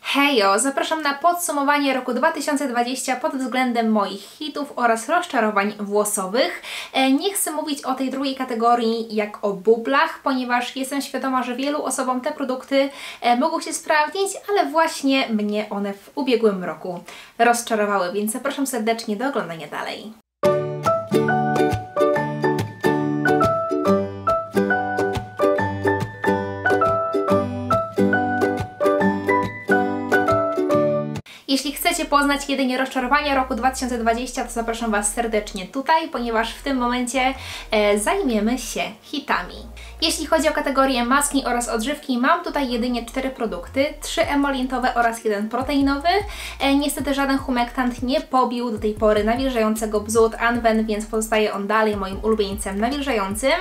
Hejo! Zapraszam na podsumowanie roku 2020 pod względem moich hitów oraz rozczarowań włosowych. Nie chcę mówić o tej drugiej kategorii jak o bublach, ponieważ jestem świadoma, że wielu osobom te produkty mogą się sprawdzić, ale właśnie mnie one w ubiegłym roku rozczarowały, więc zapraszam serdecznie do oglądania dalej. Jeśli chcecie poznać jedynie rozczarowania roku 2020, to zapraszam Was serdecznie tutaj, ponieważ w tym momencie zajmiemy się hitami. Jeśli chodzi o kategorię maski oraz odżywki, mam tutaj jedynie 4 produkty, 3 emolientowe oraz 1 proteinowy. Niestety żaden humektant nie pobił do tej pory nawilżającego Bzu od Anwen, więc pozostaje on dalej moim ulubieńcem nawilżającym.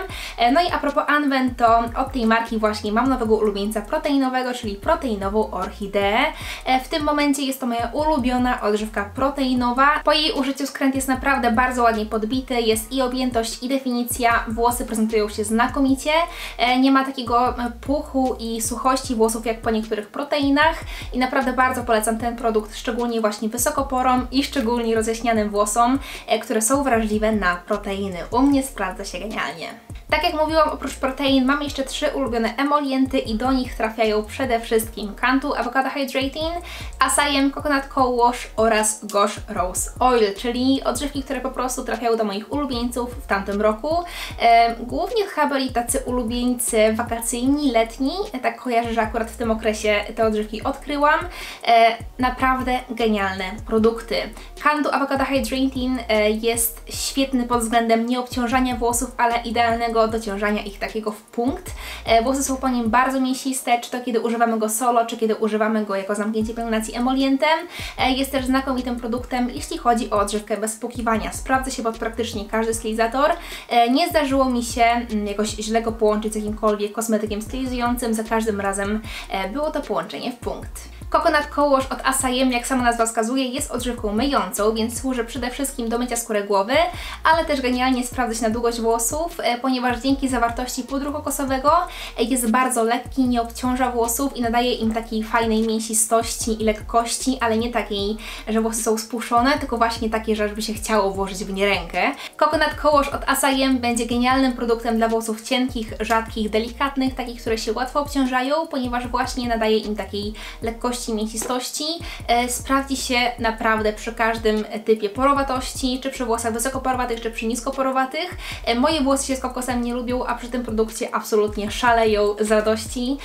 No i a propos Anwen, to od tej marki właśnie mam nowego ulubieńca proteinowego, czyli proteinową orchideę. W tym momencie jest to moja ulubiona odżywka proteinowa. Po jej użyciu skręt jest naprawdę bardzo ładnie podbity, jest i objętość, i definicja, włosy prezentują się znakomicie. Nie ma takiego puchu i suchości włosów jak po niektórych proteinach i naprawdę bardzo polecam ten produkt, szczególnie właśnie wysokoporom i szczególnie rozjaśnianym włosom, które są wrażliwe na proteiny. U mnie sprawdza się genialnie. Tak jak mówiłam, oprócz protein mam jeszcze 3 ulubione emolienty i do nich trafiają przede wszystkim Cantu Avocado Hydrating, Asayem Coconut Co-Wash oraz Gosh Rose Oil, czyli odżywki, które po prostu trafiały do moich ulubieńców w tamtym roku. Głównie chyba byli tacy ulubieńcy wakacyjni, letni, tak kojarzę, że akurat w tym okresie te odżywki odkryłam. Naprawdę genialne produkty. Cantu Avocado Hydrating jest świetny pod względem nieobciążania włosów, ale idealnego dociążania ich takiego w punkt. Włosy są po nim bardzo mięsiste, czy to kiedy używamy go solo, czy kiedy używamy go jako zamknięcie pielęgnacji emolientem. Jest też znakomitym produktem, jeśli chodzi o odżywkę bez spłukiwania. Sprawdza się pod praktycznie każdy stylizator. Nie zdarzyło mi się jakoś źle go połączyć z jakimkolwiek kosmetykiem stylizującym. Za każdym razem było to połączenie w punkt. Coconut Co-Wash od Asayem, jak sama nazwa wskazuje, jest odżywką myjącą, więc służy przede wszystkim do mycia skóry głowy, ale też genialnie sprawdza się na długość włosów, ponieważ dzięki zawartości pudru kokosowego jest bardzo lekki, nie obciąża włosów i nadaje im takiej fajnej mięsistości i lekkości, ale nie takiej, że włosy są spuszczone, tylko właśnie takie, że aż by się chciało włożyć w nie rękę. Coconut Co-Wash od Asayem będzie genialnym produktem dla włosów cienkich, rzadkich, delikatnych, takich, które się łatwo obciążają, ponieważ właśnie nadaje im takiej lekkości, mięsistości. Sprawdzi się naprawdę przy każdym typie porowatości, czy przy włosach wysokoporowatych, czy przy niskoporowatych. Moje włosy się z kokosem nie lubią, a przy tym produkcie absolutnie szaleją z radości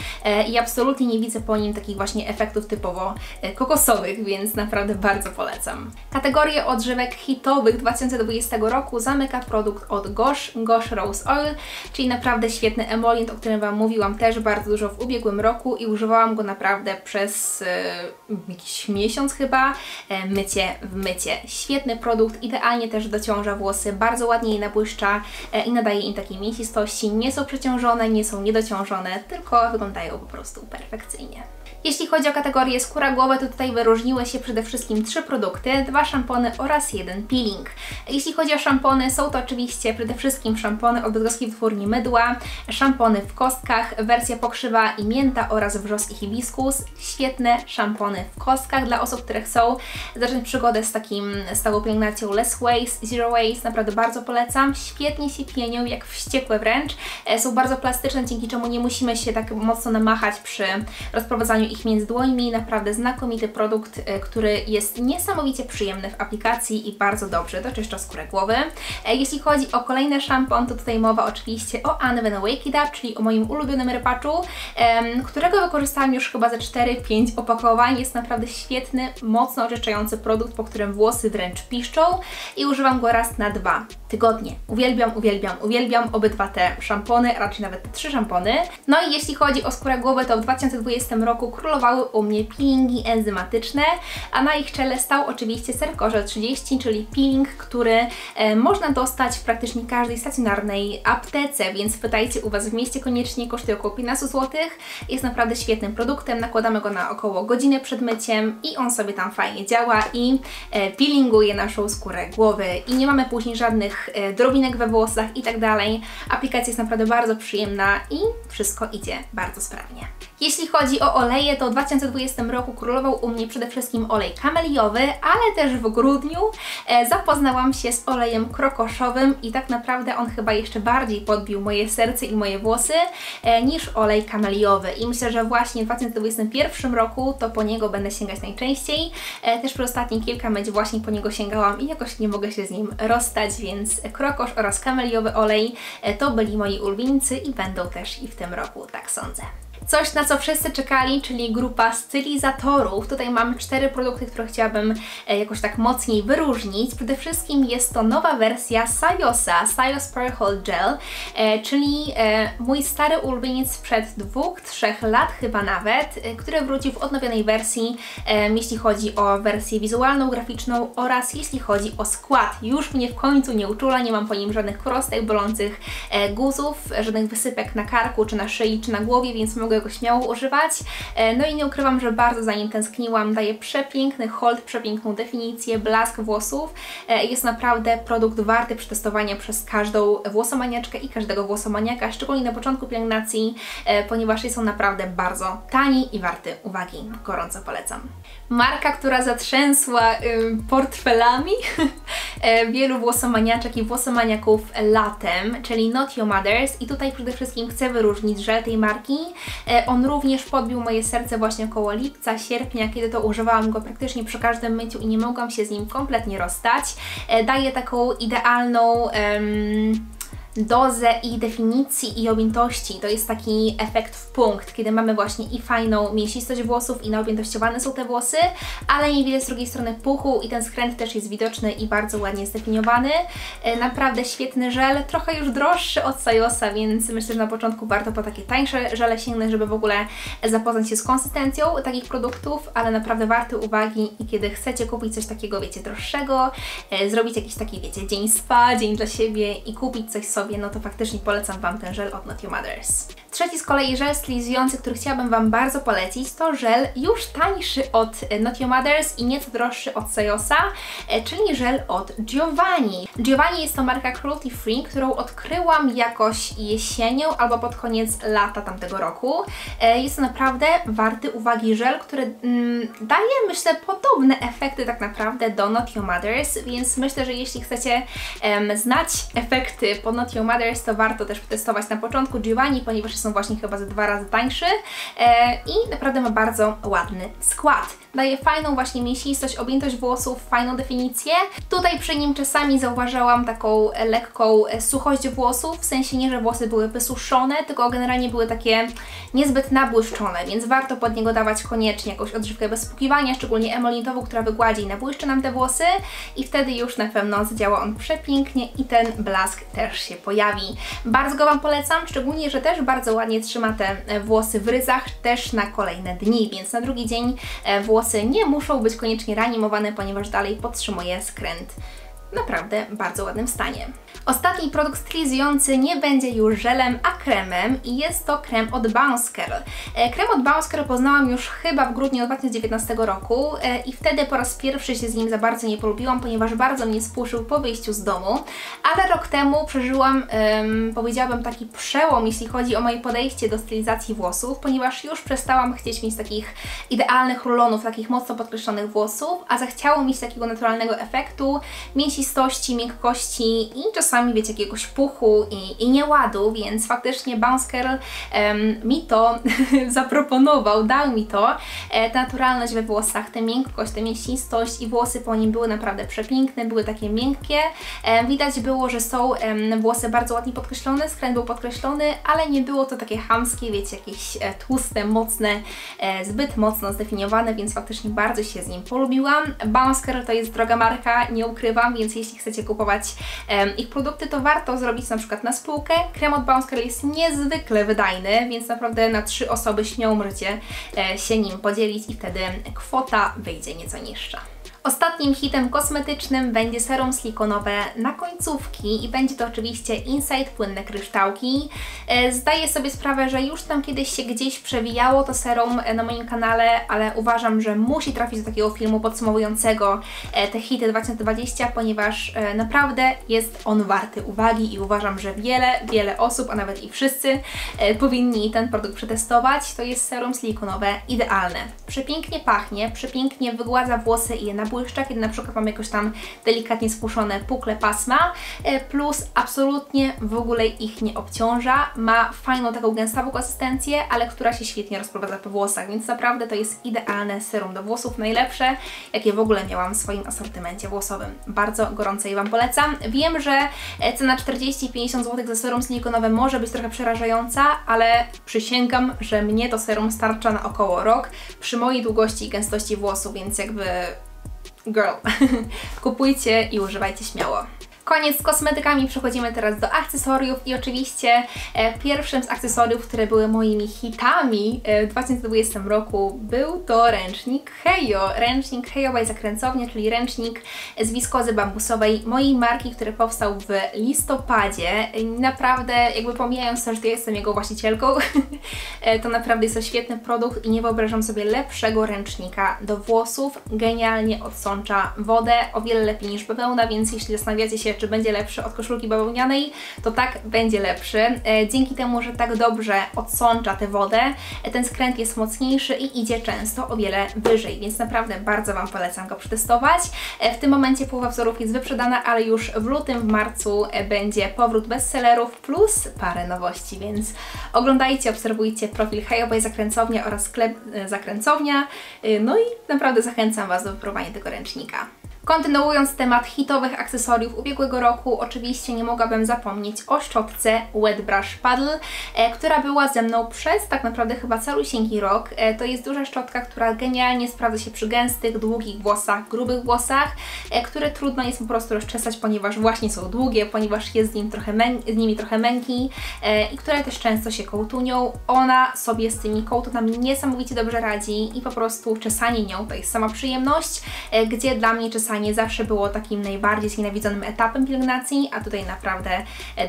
i absolutnie nie widzę po nim takich właśnie efektów typowo kokosowych, więc naprawdę bardzo polecam. Kategorię odżywek hitowych 2020 roku zamyka produkt od Gosh Rose Oil, czyli naprawdę świetny emolient, o którym Wam mówiłam też bardzo dużo w ubiegłym roku i używałam go naprawdę przez jakiś miesiąc chyba, mycie w mycie. Świetny produkt, idealnie też dociąża włosy, bardzo ładnie je nabłyszcza i nadaje im takiej mięsistości. Nie są przeciążone, nie są niedociążone, tylko wyglądają po prostu perfekcyjnie. Jeśli chodzi o kategorię skóra głowy, to tutaj wyróżniły się przede wszystkim 3 produkty, 2 szampony oraz 1 peeling. Jeśli chodzi o szampony, są to oczywiście przede wszystkim szampony od bydgoskiej wytwórni Mydła, szampony w kostkach, wersja pokrzywa i mięta oraz wrzos i hibiskus. Świetne szampony w kostkach dla osób, które chcą zacząć przygodę z taką pielęgnacją less waste, zero waste, naprawdę bardzo polecam. Świetnie się pienią, jak wściekłe wręcz. Są bardzo plastyczne, dzięki czemu nie musimy się tak mocno namachać przy rozprowadzaniu ich między dłońmi. Naprawdę znakomity produkt, który jest niesamowicie przyjemny w aplikacji i bardzo dobrze doczyszcza skórę głowy. Jeśli chodzi o kolejny szampon, to tutaj mowa oczywiście o Anwen Wake It Up, czyli o moim ulubionym rypaczu, którego wykorzystałam już chyba ze 4-5 opakowań. Jest naprawdę świetny, mocno oczyszczający produkt, po którym włosy wręcz piszczą i używam go raz na 2 tygodnie. Uwielbiam, uwielbiam, uwielbiam obydwa te szampony, raczej nawet te 3 szampony. No i jeśli chodzi o skórę głowy, to w 2020 roku królowały u mnie peelingi enzymatyczne, a na ich czele stał oczywiście Cercożel 30, czyli peeling, który można dostać w praktycznie każdej stacjonarnej aptece, więc pytajcie u Was w mieście koniecznie, kosztuje około 15 zł. Jest naprawdę świetnym produktem, nakładamy go na około godzinę przed myciem i on sobie tam fajnie działa i peelinguje naszą skórę głowy i nie mamy później żadnych drobinek we włosach i tak dalej. Aplikacja jest naprawdę bardzo przyjemna i wszystko idzie bardzo sprawnie. Jeśli chodzi o oleje, oleje, to w 2020 roku królował u mnie przede wszystkim olej kameliowy, ale też w grudniu zapoznałam się z olejem krokoszowym i tak naprawdę on chyba jeszcze bardziej podbił moje serce i moje włosy niż olej kameliowy. I myślę, że właśnie w 2021 roku to po niego będę sięgać najczęściej. Też przez ostatnie kilka myć właśnie po niego sięgałam i jakoś nie mogę się z nim rozstać, więc krokosz oraz kameliowy olej to byli moi ulubieńcy i będą też i w tym roku, tak sądzę. Coś, na co wszyscy czekali, czyli grupa stylizatorów. Tutaj mam 4 produkty, które chciałabym jakoś tak mocniej wyróżnić. Przede wszystkim jest to nowa wersja Sajosa, Sajos Pearl Hold Gel, czyli mój stary ulubieniec sprzed 2-3 lat chyba nawet, który wrócił w odnowionej wersji, jeśli chodzi o wersję wizualną, graficzną oraz jeśli chodzi o skład. Już mnie w końcu nie uczula, nie mam po nim żadnych krostek, bolących guzów, żadnych wysypek na karku, czy na szyi, czy na głowie, więc mogę go śmiało używać. No i nie ukrywam, że bardzo za nim tęskniłam. Daje przepiękny hold, przepiękną definicję, blask włosów. Jest naprawdę produkt warty przetestowania przez każdą włosomaniaczkę i każdego włosomaniaka, szczególnie na początku pielęgnacji, ponieważ jest on naprawdę bardzo tani i warty uwagi. Gorąco polecam. Marka, która zatrzęsła portfelami wielu włosomaniaczek i włosomaniaków latem, czyli Not Your Mother's, i tutaj przede wszystkim chcę wyróżnić żel tej marki. On również podbił moje serce właśnie około lipca, sierpnia, kiedy to używałam go praktycznie przy każdym myciu i nie mogłam się z nim kompletnie rozstać. Daje taką idealną dozę i definicji i objętości. To jest taki efekt w punkt, kiedy mamy właśnie i fajną mięsistość włosów i naobjętościowane są te włosy, ale niewiele z drugiej strony puchu i ten skręt też jest widoczny i bardzo ładnie zdefiniowany. Naprawdę świetny żel, trochę już droższy od Sajosa, więc myślę, że na początku warto po takie tańsze żele sięgnąć, żeby w ogóle zapoznać się z konsystencją takich produktów, ale naprawdę warty uwagi i kiedy chcecie kupić coś takiego, wiecie, droższego, zrobić jakiś taki, wiecie, dzień spa, dzień dla siebie i kupić coś sobie, no to faktycznie polecam Wam ten żel od Not Your Mother's. Trzeci z kolei żel stylizujący, który chciałabym Wam bardzo polecić, to żel już tańszy od Not Your Mother's i nieco droższy od Sajosa, czyli żel od Giovanni. Giovanni jest to marka cruelty free, którą odkryłam jakoś jesienią albo pod koniec lata tamtego roku. Jest to naprawdę warty uwagi żel, który daje, myślę, podobne efekty tak naprawdę do Not Your Mother's, więc myślę, że jeśli chcecie znać efekty po Not Your Mother's, to warto też przetestować na początku Giovanni, ponieważ są właśnie chyba ze 2 razy tańszy i naprawdę ma bardzo ładny skład. Daje fajną właśnie mięsistość, objętość włosów, fajną definicję. Tutaj przy nim czasami zauważyłam taką lekką suchość włosów, w sensie nie, że włosy były wysuszone, tylko generalnie były takie niezbyt nabłyszczone, więc warto pod niego dawać koniecznie jakąś odżywkę bez spłukiwania, szczególnie emolientową, która wygładzi i nabłyszczy nam te włosy i wtedy już na pewno zadziała on przepięknie i ten blask też się pojawi. Bardzo go Wam polecam, szczególnie, że też bardzo ładnie trzyma te włosy w ryzach też na kolejne dni, więc na drugi dzień włosy nie muszą być koniecznie reanimowane, ponieważ dalej podtrzymuje skręt w naprawdę bardzo ładnym stanie. Ostatni produkt stylizujący nie będzie już żelem, a kremem i jest to krem od Bounce Curl. Krem od Bounce Curl poznałam już chyba w grudniu 2019 roku i wtedy po raz pierwszy się z nim za bardzo nie polubiłam, ponieważ bardzo mnie spłoszył po wyjściu z domu, ale rok temu przeżyłam, powiedziałabym, taki przełom, jeśli chodzi o moje podejście do stylizacji włosów, ponieważ już przestałam chcieć mieć takich idealnych rulonów, takich mocno podkreślonych włosów, a zachciało mi się takiego naturalnego efektu, mięsistości, miękkości i czasami, wiecie, jakiegoś puchu i nieładu, więc faktycznie Bounce Curl mi to zaproponował, dał mi to, tę naturalność we włosach, tę miękkość, tę mięsistość i włosy po nim były naprawdę przepiękne, były takie miękkie. Widać było, że są włosy bardzo ładnie podkreślone, skręt był podkreślony, ale nie było to takie chamskie, wiecie, jakieś tłuste, mocne, zbyt mocno zdefiniowane, więc faktycznie bardzo się z nim polubiłam. Bounce Curl to jest droga marka, nie ukrywam, więc jeśli chcecie kupować ich produkty, to warto zrobić na przykład na spółkę. Krem od Bounce Curl jest niezwykle wydajny, więc naprawdę na 3 osoby śmiało możecie się nim podzielić i wtedy kwota wyjdzie nieco niższa. Ostatnim hitem kosmetycznym będzie serum silikonowe na końcówki i będzie to oczywiście Insight Płynne Kryształki. Zdaję sobie sprawę, że już tam kiedyś się gdzieś przewijało to serum na moim kanale, ale uważam, że musi trafić do takiego filmu podsumowującego te hity 2020, ponieważ naprawdę jest on warty uwagi i uważam, że wiele osób, a nawet i wszyscy powinni ten produkt przetestować. To jest serum silikonowe idealne. Przepięknie pachnie, przepięknie wygładza włosy i je nabłyszcza, kiedy na przykład mamy jakoś tam delikatnie spuszczone pukle pasma, plus absolutnie w ogóle ich nie obciąża. Ma fajną taką gęstawą konsystencję, ale która się świetnie rozprowadza po włosach, więc naprawdę to jest idealne serum do włosów, najlepsze, jakie w ogóle miałam w swoim asortymencie włosowym. Bardzo gorąco je Wam polecam. Wiem, że cena 40-50 zł za serum silikonowe może być trochę przerażająca, ale przysięgam, że mnie to serum starcza na około rok przy mojej długości i gęstości włosów, więc jakby girl, kupujcie i używajcie śmiało. Koniec z kosmetykami, przechodzimy teraz do akcesoriów i oczywiście pierwszym z akcesoriów, które były moimi hitami w 2020 roku, był to ręcznik Hejo. Ręcznik Hejo by Zakręcownia, czyli ręcznik z wiskozy bambusowej mojej marki, który powstał w listopadzie. Naprawdę, jakby pomijając to, że ja jestem jego właścicielką, to naprawdę jest to świetny produkt i nie wyobrażam sobie lepszego ręcznika do włosów. Genialnie odsącza wodę, o wiele lepiej niż bawełna, więc jeśli zastanawiacie się, czy będzie lepszy od koszulki bawełnianej, to tak, będzie lepszy. Dzięki temu, że tak dobrze odsącza tę wodę, ten skręt jest mocniejszy i idzie często o wiele wyżej, więc naprawdę bardzo Wam polecam go przetestować. W tym momencie połowa wzorów jest wyprzedana, ale już w lutym, w marcu będzie powrót bestsellerów plus parę nowości, więc oglądajcie, obserwujcie profil Hejo by Zakręcownia oraz sklep Zakręcownia, no i naprawdę zachęcam Was do wypróbowania tego ręcznika. Kontynuując temat hitowych akcesoriów ubiegłego roku, oczywiście nie mogłabym zapomnieć o szczotce Wet Brush Paddle, która była ze mną przez tak naprawdę chyba calusieńki rok. To jest duża szczotka, która genialnie sprawdza się przy gęstych, długich włosach, grubych włosach, które trudno jest po prostu rozczesać, ponieważ właśnie są długie, ponieważ jest z nimi trochę męki i które też często się kołtunią. Ona sobie z tymi kołtunami niesamowicie dobrze radzi i po prostu czesanie nią to jest sama przyjemność, gdzie dla mnie czesanie zawsze było takim najbardziej znienawidzonym etapem pielęgnacji, a tutaj naprawdę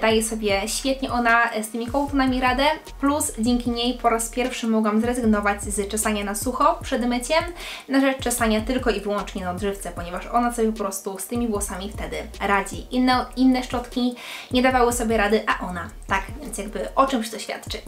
daje sobie świetnie ona z tymi kołtunami radę, plus dzięki niej po raz pierwszy mogłam zrezygnować z czesania na sucho przed myciem, na rzecz czesania tylko i wyłącznie na odżywce, ponieważ ona sobie po prostu z tymi włosami wtedy radzi. Inne szczotki nie dawały sobie rady, a ona tak, więc jakby o czymś to świadczy.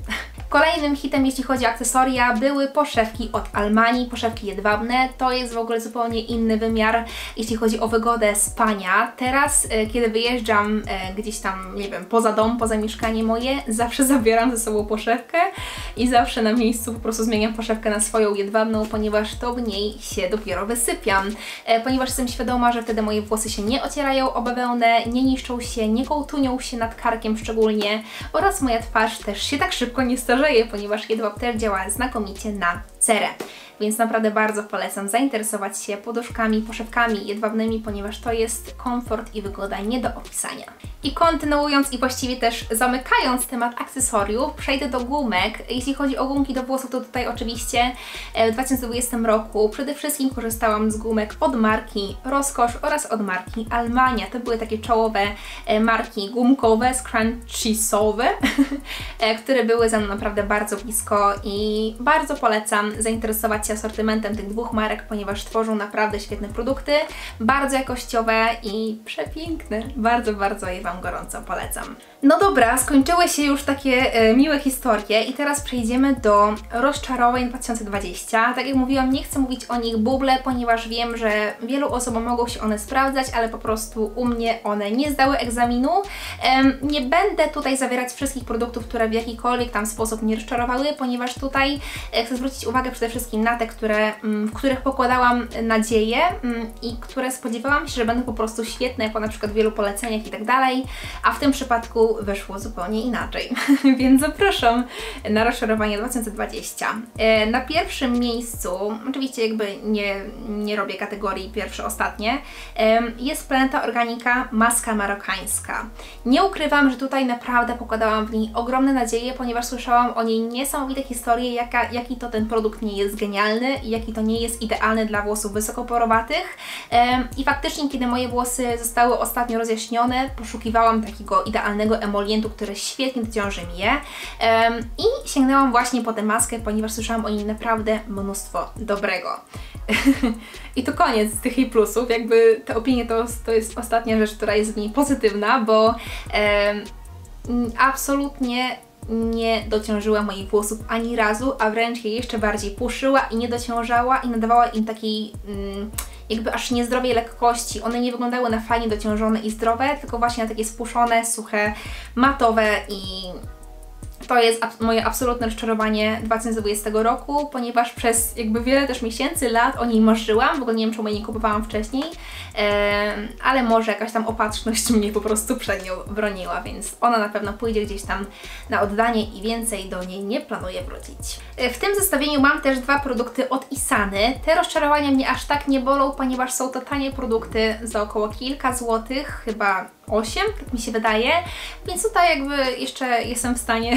Kolejnym hitem, jeśli chodzi o akcesoria, były poszewki od Almani, poszewki jedwabne. To jest w ogóle zupełnie inny wymiar, jeśli chodzi o wygodę spania. Teraz, kiedy wyjeżdżam gdzieś tam, nie wiem, poza dom, poza mieszkanie moje, zawsze zabieram ze sobą poszewkę i zawsze na miejscu po prostu zmieniam poszewkę na swoją jedwabną, ponieważ to w niej się dopiero wysypiam. Ponieważ jestem świadoma, że wtedy moje włosy się nie ocierają o bawełnę, nie niszczą się, nie kołtunią się nad karkiem szczególnie oraz moja twarz też się tak szybko nie starzeje, ponieważ jedwab też działa znakomicie na cerę. Więc naprawdę bardzo polecam zainteresować się poduszkami, poszewkami jedwabnymi, ponieważ to jest komfort i wygoda nie do opisania. I kontynuując i właściwie też zamykając temat akcesoriów, przejdę do gumek. Jeśli chodzi o gumki do włosów, to tutaj oczywiście w 2020 roku przede wszystkim korzystałam z gumek od marki Rozkosz oraz od marki Almania. To były takie czołowe marki gumkowe, scrunchiesowe, które były ze mną naprawdę bardzo blisko i bardzo polecam zainteresować się asortymentem tych dwóch marek, ponieważ tworzą naprawdę świetne produkty, bardzo jakościowe i przepiękne. Bardzo je Wam gorąco polecam. No dobra, skończyły się już takie miłe historie i teraz przejdziemy do rozczarowań 2020. Tak jak mówiłam, nie chcę mówić o nich buble, ponieważ wiem, że wielu osobom mogą się one sprawdzać, ale po prostu u mnie one nie zdały egzaminu. Nie będę tutaj zawierać wszystkich produktów, które w jakikolwiek tam sposób mnie rozczarowały, ponieważ tutaj chcę zwrócić uwagę przede wszystkim na te, w których pokładałam nadzieję i które spodziewałam się, że będą po prostu świetne, jako na przykład w wielu poleceniach i tak dalej, a w tym przypadku wyszło zupełnie inaczej. Więc zapraszam na rozczarowanie 2020. Na pierwszym miejscu, oczywiście jakby nie robię kategorii pierwsze, ostatnie, jest Planeta Organika maska marokańska. Nie ukrywam, że tutaj naprawdę pokładałam w niej ogromne nadzieje, ponieważ słyszałam o niej niesamowite historie, jaki to ten produkt produkt nie jest genialny i jaki to nie jest idealny dla włosów wysokoporowatych. I faktycznie, kiedy moje włosy zostały ostatnio rozjaśnione, poszukiwałam takiego idealnego emolientu, który świetnie dociąży mi je. I sięgnęłam właśnie po tę maskę, ponieważ słyszałam o niej naprawdę mnóstwo dobrego. I to koniec tych jej plusów, jakby te opinie to jest ostatnia rzecz, która jest w niej pozytywna, bo absolutnie nie dociążyła moich włosów ani razu, a wręcz je jeszcze bardziej puszyła i nie dociążała i nadawała im takiej jakby aż niezdrowej lekkości. One nie wyglądały na fajnie dociążone i zdrowe, tylko właśnie na takie spuszczone, suche, matowe i to jest moje absolutne rozczarowanie 2020 roku, ponieważ przez jakby wiele też miesięcy, lat o niej marzyłam, w ogóle nie wiem, czemu jej nie kupowałam wcześniej, ale może jakaś tam opatrzność mnie po prostu przed nią broniła, więc ona na pewno pójdzie gdzieś tam na oddanie i więcej do niej nie planuję wrócić. W tym zestawieniu mam też dwa produkty od Isany. Te rozczarowania mnie aż tak nie bolą, ponieważ są to tanie produkty za około kilka złotych, chyba 8, tak mi się wydaje, więc tutaj jakby jeszcze jestem w stanie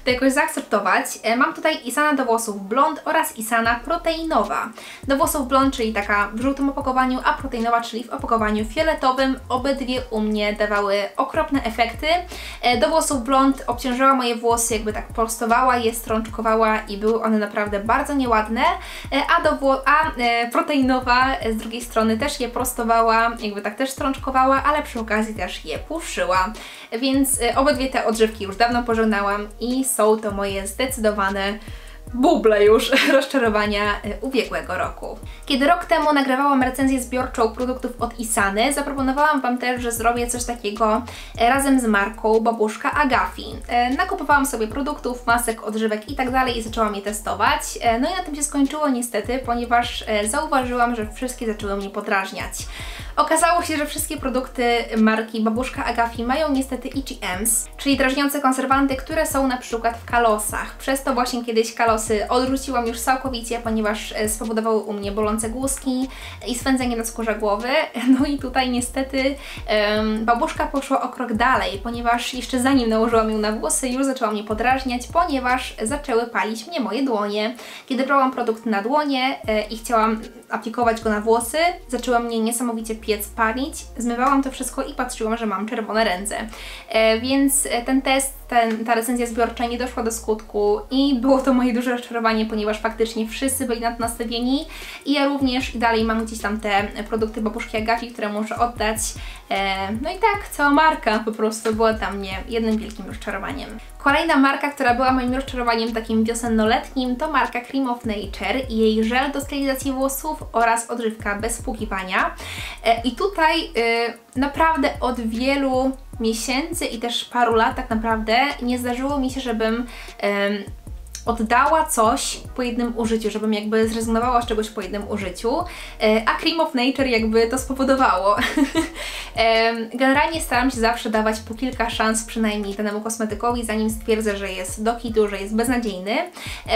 to jakoś zaakceptować. Mam tutaj Isana do włosów blond oraz Isana proteinowa. Do włosów blond, czyli taka w żółtym opakowaniu, a proteinowa, czyli w opakowaniu fioletowym. Obydwie u mnie dawały okropne efekty. Do włosów blond obciążyła moje włosy, jakby tak prostowała je, strączkowała i były one naprawdę bardzo nieładne, a proteinowa z drugiej strony też je prostowała, jakby tak też strączkowała, ale przy okazji też je puszyła. Więc obydwie te odżywki już dawno pożegnałam i są to moje zdecydowane buble już rozczarowania ubiegłego roku. Kiedy rok temu nagrywałam recenzję zbiorczą produktów od Isany, zaproponowałam Wam też, że zrobię coś takiego razem z marką Babuszka Agafi. Nakupowałam sobie produktów, masek, odżywek i tak dalej i zaczęłam je testować. No i na tym się skończyło niestety, ponieważ zauważyłam, że wszystkie zaczęły mnie podrażniać. Okazało się, że wszystkie produkty marki Babuszka Agafi mają niestety EGMs, czyli drażniące konserwanty, które są na przykład w kalosach. Przez to właśnie kiedyś kalosy odrzuciłam już całkowicie, ponieważ spowodowały u mnie bolące głuski i swędzenie na skórze głowy. No i tutaj niestety Babuszka poszła o krok dalej, ponieważ jeszcze zanim nałożyłam ją na włosy, już zaczęła mnie podrażniać, ponieważ zaczęły palić mnie moje dłonie. Kiedy brałam produkt na dłonie i chciałam aplikować go na włosy, zaczęła mnie niesamowicie piec palić, zmywałam to wszystko i patrzyłam, że mam czerwone ręce. Więc ten test, ta recenzja zbiorcza nie doszła do skutku i było to moje duże rozczarowanie, ponieważ faktycznie wszyscy byli na to nastawieni i ja również i dalej mam gdzieś tam te produkty Babuszki Agafi, które muszę oddać. No i tak, cała marka po prostu była dla mnie jednym wielkim rozczarowaniem. Kolejna marka, która była moim rozczarowaniem takim wiosennoletnim, to marka Cream of Nature i jej żel do stylizacji włosów oraz odżywka bez spłukiwania. I tutaj naprawdę od wielu miesięcy i też paru lat tak naprawdę nie zdarzyło mi się, żebym oddała coś po jednym użyciu, żebym jakby zrezygnowała z czegoś po jednym użyciu, a Cream of Nature jakby to spowodowało. Generalnie staram się zawsze dawać po kilka szans przynajmniej danemu kosmetykowi, zanim stwierdzę, że jest do kitu, że jest beznadziejny.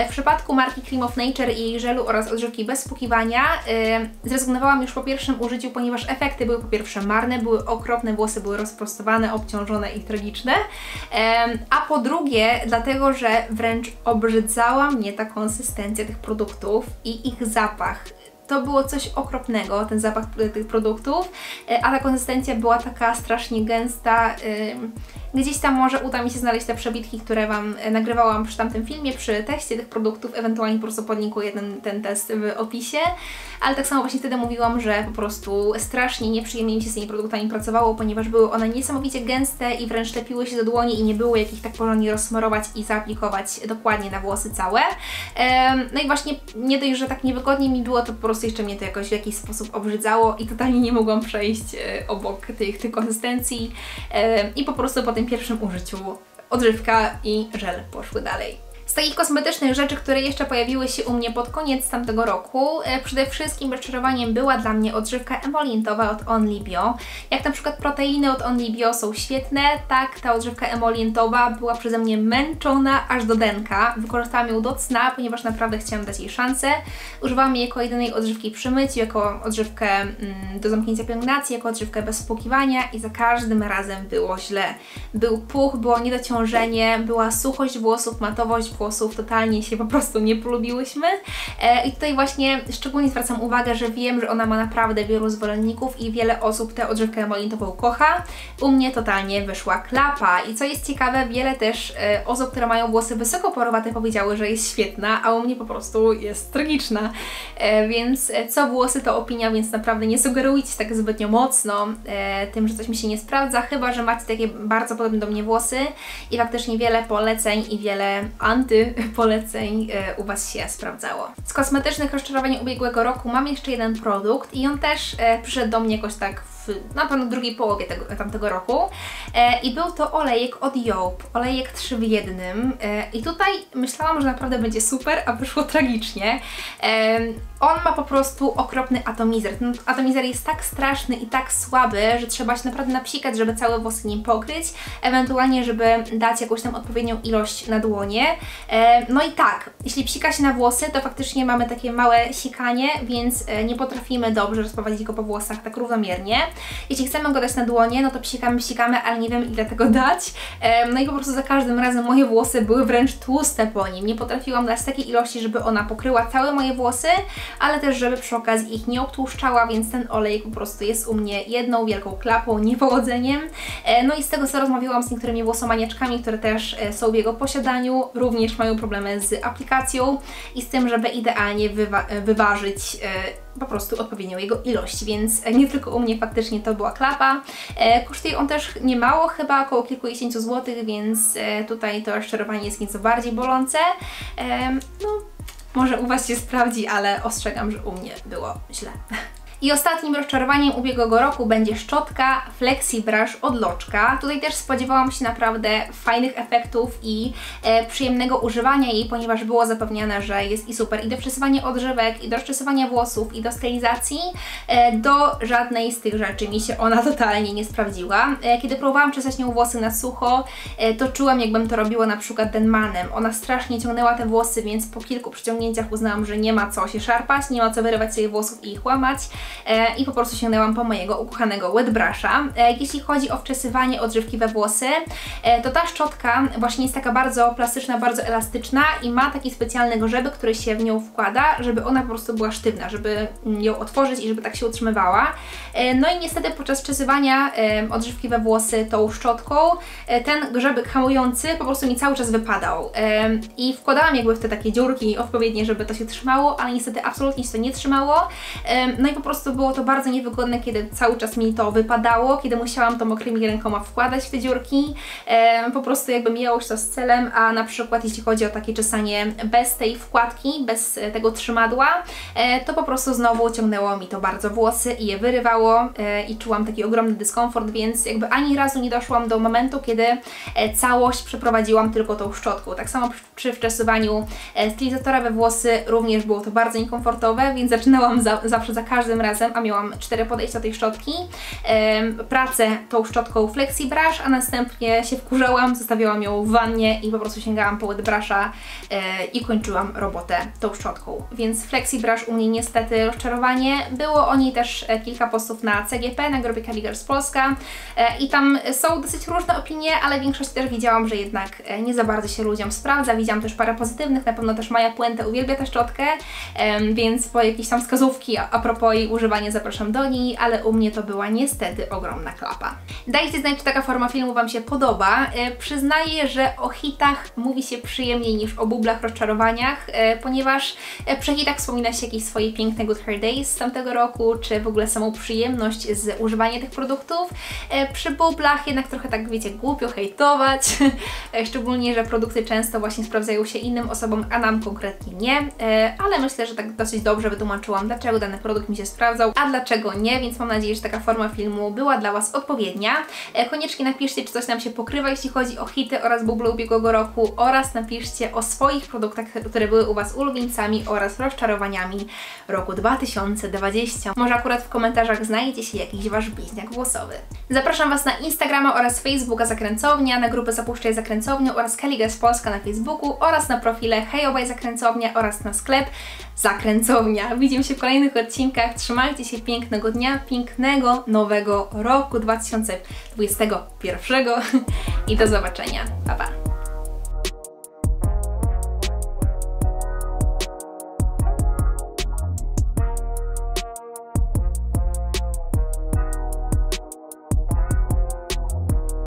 W przypadku marki Cream of Nature i jej żelu oraz odżywki bez spłukiwania zrezygnowałam już po pierwszym użyciu, ponieważ efekty były po pierwsze marne, były okropne, włosy były rozprostowane, obciążone i tragiczne, a po drugie dlatego, że wręcz obrzydzała mnie ta konsystencja tych produktów i ich zapach. To było coś okropnego, ten zapach tych produktów, a ta konsystencja była taka strasznie gęsta. Gdzieś tam może uda mi się znaleźć te przebitki, które Wam nagrywałam przy tamtym filmie, przy teście tych produktów, ewentualnie po prostu podlinkuję ten test w opisie, ale tak samo właśnie wtedy mówiłam, że po prostu strasznie nieprzyjemnie mi się z tymi produktami pracowało, ponieważ były one niesamowicie gęste i wręcz lepiły się do dłoni i nie było jak ich tak porządnie rozsmarować i zaaplikować dokładnie na włosy całe. No i właśnie nie dość, że tak niewygodnie mi było, to po prostu jeszcze mnie to jakoś w jakiś sposób obrzydzało i totalnie nie mogłam przejść obok tych konsystencji i po prostu po tym pierwszym użyciu odżywka i żel poszły dalej. Z takich kosmetycznych rzeczy, które jeszcze pojawiły się u mnie pod koniec tamtego roku, przede wszystkim rozczarowaniem była dla mnie odżywka emolientowa od Only Bio. Jak na przykład proteiny od Only Bio są świetne, tak ta odżywka emolientowa była przeze mnie męczona aż do denka. Wykorzystałam ją do cna, ponieważ naprawdę chciałam dać jej szansę. Używałam jej jako jedynej odżywki przy myciu, jako odżywkę do zamknięcia pielęgnacji, jako odżywkę bez spłukiwania i za każdym razem było źle. Był puch, było niedociążenie, była suchość włosów, matowość włosów totalnie się po prostu nie polubiłyśmy. I tutaj właśnie szczególnie zwracam uwagę, że wiem, że ona ma naprawdę wielu zwolenników i wiele osób tę odżywkę emolintową kocha. U mnie totalnie wyszła klapa i co jest ciekawe, wiele też osób, które mają włosy wysoko porowate, powiedziały, że jest świetna, a u mnie po prostu jest tragiczna. Więc co włosy to opinia, więc naprawdę nie sugerujcie tak zbytnio mocno tym, że coś mi się nie sprawdza, chyba że macie takie bardzo podobne do mnie włosy i faktycznie wiele poleceń i wiele antypoleceń u Was się sprawdzało. Z kosmetycznych rozczarowań ubiegłego roku mam jeszcze jeden produkt i on też przyszedł do mnie jakoś tak na pewno drugiej połowie tamtego roku i był to olejek od Joop, olejek 3 w 1 i tutaj myślałam, że naprawdę będzie super, a wyszło tragicznie. On ma po prostu okropny atomizer. Ten atomizer jest tak straszny i tak słaby, że trzeba się naprawdę napsikać, żeby całe włosy nim pokryć, ewentualnie żeby dać jakąś tam odpowiednią ilość na dłonie. No i tak, jeśli psika się na włosy, to faktycznie mamy takie małe sikanie, więc nie potrafimy dobrze rozprowadzić go po włosach tak równomiernie. Jeśli chcemy go dać na dłonie, no to psikamy, ale nie wiem ile tego dać. No i po prostu za każdym razem moje włosy były wręcz tłuste po nim. Nie potrafiłam dać takiej ilości, żeby ona pokryła całe moje włosy, ale też żeby przy okazji ich nie obtłuszczała, więc ten olejek po prostu jest u mnie jedną wielką klapą, niepowodzeniem. No i z tego co rozmawiałam z niektórymi włosomaniaczkami, które też są w jego posiadaniu, również mają problemy z aplikacją i z tym, żeby idealnie wyważyć po prostu odpowiednią jego ilość, więc nie tylko u mnie faktycznie to była klapa. Kosztuje on też niemało, chyba około kilkudziesięciu złotych, więc tutaj to rozczarowanie jest nieco bardziej bolące. No, może u Was się sprawdzi, ale ostrzegam, że u mnie było źle. I ostatnim rozczarowaniem ubiegłego roku będzie szczotka Flexi Brush od Loczka. Tutaj też spodziewałam się naprawdę fajnych efektów i przyjemnego używania jej, ponieważ było zapewniane, że jest i super i do przesuwania odżywek, i do rozczesywania włosów, i do stylizacji. Do żadnej z tych rzeczy mi się ona totalnie nie sprawdziła. Kiedy próbowałam czesać nią włosy na sucho, to czułam, jakbym to robiła na przykład Denmanem. Ona strasznie ciągnęła te włosy, więc po kilku przyciągnięciach uznałam, że nie ma co się szarpać, nie ma co wyrywać sobie włosów i ich łamać. I po prostu sięgnęłam po mojego ukochanego wet brusha. Jeśli chodzi o wczesywanie odżywki we włosy, to ta szczotka właśnie jest taka bardzo plastyczna, bardzo elastyczna i ma taki specjalny grzebek, który się w nią wkłada, żeby ona po prostu była sztywna, żeby ją otworzyć i żeby tak się utrzymywała. No i niestety podczas wczesywania odżywki we włosy tą szczotką ten grzebek hamujący po prostu mi cały czas wypadał. I wkładałam jakby w te takie dziurki odpowiednie, żeby to się trzymało, ale niestety absolutnie się to nie trzymało. No i po prostu było to bardzo niewygodne, kiedy cały czas mi to wypadało, kiedy musiałam to mokrymi rękoma wkładać w te dziurki. Po prostu jakby mijało się to z celem, a na przykład jeśli chodzi o takie czesanie bez tej wkładki, bez tego trzymadła, to po prostu znowu ciągnęło mi to bardzo włosy i je wyrywało i czułam taki ogromny dyskomfort, więc jakby ani razu nie doszłam do momentu, kiedy całość przeprowadziłam tylko tą szczotką. Tak samo przy wczesywaniu stylizatora we włosy również było to bardzo niekomfortowe, więc zaczynałam zawsze za każdym razem, a miałam 4 podejścia do tej szczotki, pracę tą szczotką Flexi Brush, a następnie się wkurzałam, zostawiałam ją w wannie i po prostu sięgałam po wet brusha i kończyłam robotę tą szczotką. Więc Flexi Brush u mnie niestety rozczarowanie. Było o niej też kilka postów na CGP, na grupie Kylie Girls Polska i tam są dosyć różne opinie, ale większość też widziałam, że jednak nie za bardzo się ludziom sprawdza. Widziałam też parę pozytywnych, na pewno też Maja Puente uwielbia tę szczotkę, więc po jakieś tam wskazówki a propos jej używania zapraszam do niej, ale u mnie to była niestety ogromna klapa. Dajcie znać, czy taka forma filmu Wam się podoba. Przyznaję, że o hitach mówi się przyjemniej niż o bublach, rozczarowaniach, ponieważ przy hitach wspomina się jakieś swoje piękne Good Hair Days z tamtego roku, czy w ogóle samą przyjemność z używania tych produktów. Przy bublach jednak trochę tak, wiecie, głupio hejtować, szczególnie, że produkty często właśnie sprawdzają się innym osobom, a nam konkretnie nie, ale myślę, że tak dosyć dobrze wytłumaczyłam, dlaczego dany produkt mi się sprawdzał, a dlaczego nie, więc mam nadzieję, że taka forma filmu była dla Was odpowiednia. Koniecznie napiszcie, czy coś nam się pokrywa, jeśli chodzi o hity oraz buble ubiegłego roku, oraz napiszcie o swoich produktach, które były u Was ulubieńcami oraz rozczarowaniami roku 2020. Może akurat w komentarzach znajdzie się jakiś Wasz bliźniak włosowy. Zapraszam Was na Instagrama oraz Facebooka Zakręcownia, na grupę Zapuszczaj Zakręcownię oraz Kylie Girls Polska na Facebooku oraz na profile Hej Obaj Zakręcownia oraz na sklep Zakręcownia. Widzimy się w kolejnych odcinkach. Trzymajcie się, pięknego dnia, pięknego nowego roku 2021 i do zobaczenia. Pa, pa!